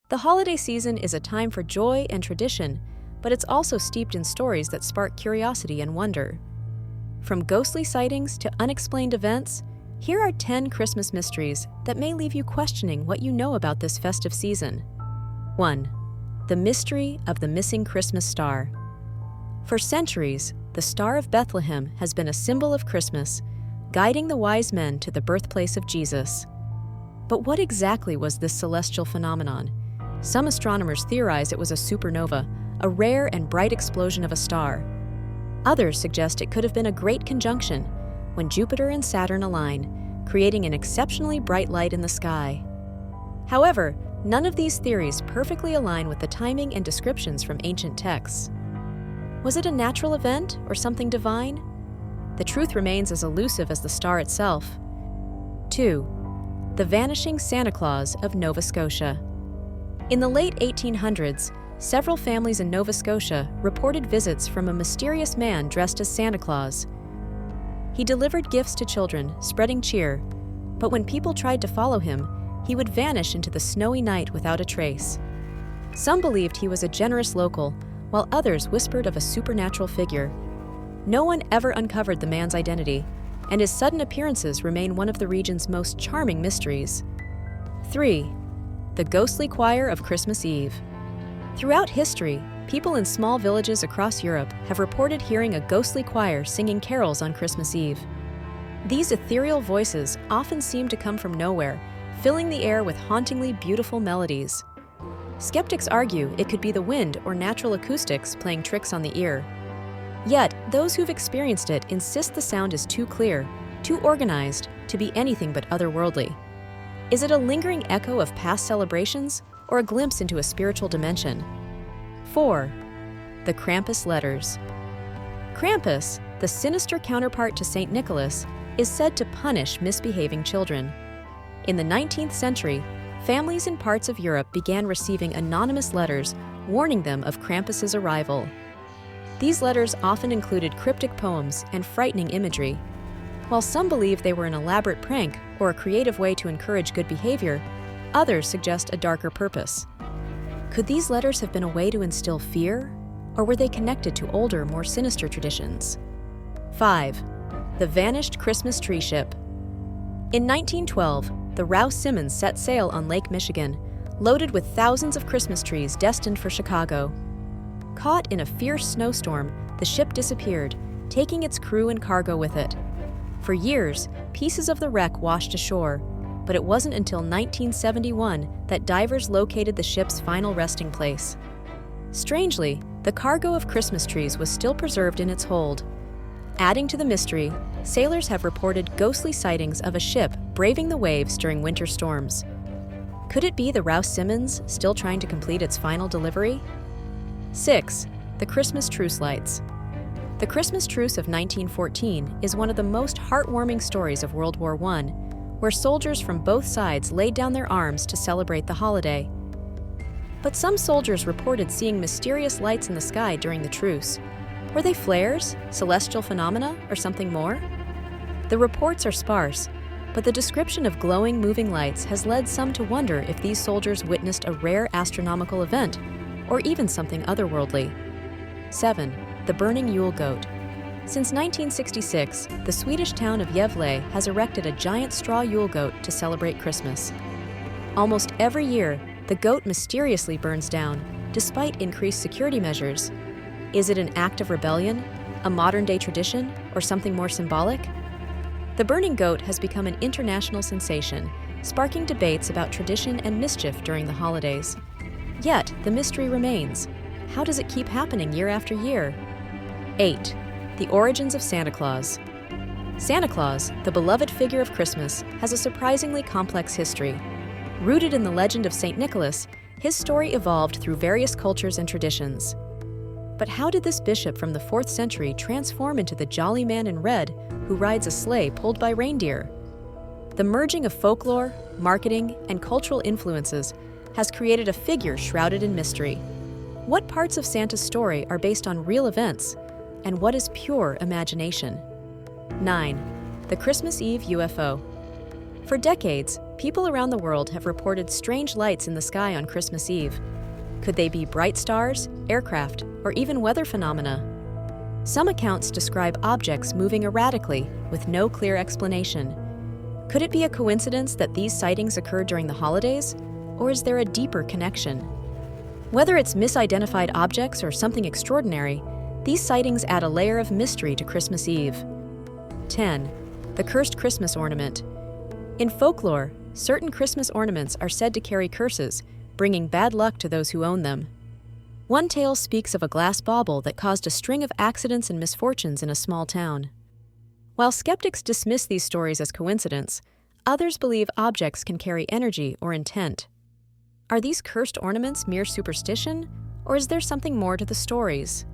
The holiday season is a time for joy and tradition, but it's also steeped in stories that spark curiosity and wonder. From ghostly sightings to unexplained events, here are 10 Christmas mysteries that may leave you questioning what you know about this festive season. 1. The mystery of the missing Christmas star. For centuries, the Star of Bethlehem has been a symbol of Christmas, guiding the wise men to the birthplace of Jesus. But what exactly was this celestial phenomenon? Some astronomers theorize it was a supernova, a rare and bright explosion of a star. Others suggest it could have been a great conjunction, when Jupiter and Saturn align, creating an exceptionally bright light in the sky. However, none of these theories perfectly align with the timing and descriptions from ancient texts. Was it a natural event or something divine? The truth remains as elusive as the star itself. 2. The vanishing Santa Claus of Nova Scotia. In the late 1800s, several families in Nova Scotia reported visits from a mysterious man dressed as Santa Claus. He delivered gifts to children, spreading cheer, but when people tried to follow him, he would vanish into the snowy night without a trace. Some believed he was a generous local, while others whispered of a supernatural figure. No one ever uncovered the man's identity, and his sudden appearances remain one of the region's most charming mysteries. 3. The ghostly choir of Christmas Eve. Throughout history, people in small villages across Europe have reported hearing a ghostly choir singing carols on Christmas Eve. These ethereal voices often seem to come from nowhere, filling the air with hauntingly beautiful melodies. Skeptics argue it could be the wind or natural acoustics playing tricks on the ear. Yet, those who've experienced it insist the sound is too clear, too organized, to be anything but otherworldly. Is it a lingering echo of past celebrations, or a glimpse into a spiritual dimension? 4. The Krampus letters. Krampus, the sinister counterpart to St. Nicholas, is said to punish misbehaving children. In the 19th century, families in parts of Europe began receiving anonymous letters warning them of Krampus's arrival. These letters often included cryptic poems and frightening imagery. While some believe they were an elaborate prank or a creative way to encourage good behavior, others suggest a darker purpose. Could these letters have been a way to instill fear, or were they connected to older, more sinister traditions? 5. The vanished Christmas tree ship. In 1912, the Rouse Simmons set sail on Lake Michigan, loaded with thousands of Christmas trees destined for Chicago. Caught in a fierce snowstorm, the ship disappeared, taking its crew and cargo with it. For years, pieces of the wreck washed ashore, but it wasn't until 1971 that divers located the ship's final resting place. Strangely, the cargo of Christmas trees was still preserved in its hold. Adding to the mystery, sailors have reported ghostly sightings of a ship braving the waves during winter storms. Could it be the Rouse Simmons still trying to complete its final delivery? 6. The Christmas Truce Lights. The Christmas Truce of 1914 is one of the most heartwarming stories of World War I, where soldiers from both sides laid down their arms to celebrate the holiday. But some soldiers reported seeing mysterious lights in the sky during the truce. Were they flares, celestial phenomena, or something more? The reports are sparse, but the description of glowing, moving lights has led some to wonder if these soldiers witnessed a rare astronomical event, or even something otherworldly. 7. The burning Yule goat. Since 1966, the Swedish town of Gävle has erected a giant straw Yule goat to celebrate Christmas. Almost every year, the goat mysteriously burns down, despite increased security measures. Is it an act of rebellion, a modern-day tradition, or something more symbolic? The burning goat has become an international sensation, sparking debates about tradition and mischief during the holidays. Yet, the mystery remains. How does it keep happening year after year? 8. The origins of Santa Claus. Santa Claus, the beloved figure of Christmas, has a surprisingly complex history. Rooted in the legend of St. Nicholas, his story evolved through various cultures and traditions. But how did this bishop from the 4th century transform into the jolly man in red who rides a sleigh pulled by reindeer? The merging of folklore, marketing, and cultural influences has created a figure shrouded in mystery. What parts of Santa's story are based on real events, and what is pure imagination? 9. The Christmas Eve UFO. For decades, People around the world have reported strange lights in the sky on Christmas Eve. Could they be bright stars, aircraft, or even weather phenomena? Some accounts describe objects moving erratically with no clear explanation. Could it be a coincidence that these sightings occur during the holidays, or is there a deeper connection? Whether it's misidentified objects or something extraordinary, these sightings add a layer of mystery to Christmas Eve. 10. The cursed Christmas ornament. In folklore, certain Christmas ornaments are said to carry curses, bringing bad luck to those who own them. One tale speaks of a glass bauble that caused a string of accidents and misfortunes in a small town. While skeptics dismiss these stories as coincidence, others believe objects can carry energy or intent. Are these cursed ornaments mere superstition, or is there something more to the stories?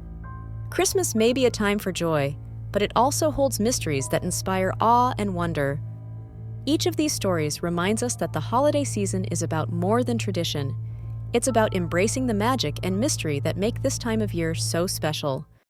Christmas may be a time for joy, but it also holds mysteries that inspire awe and wonder. Each of these stories reminds us that the holiday season is about more than tradition. It's about embracing the magic and mystery that make this time of year so special.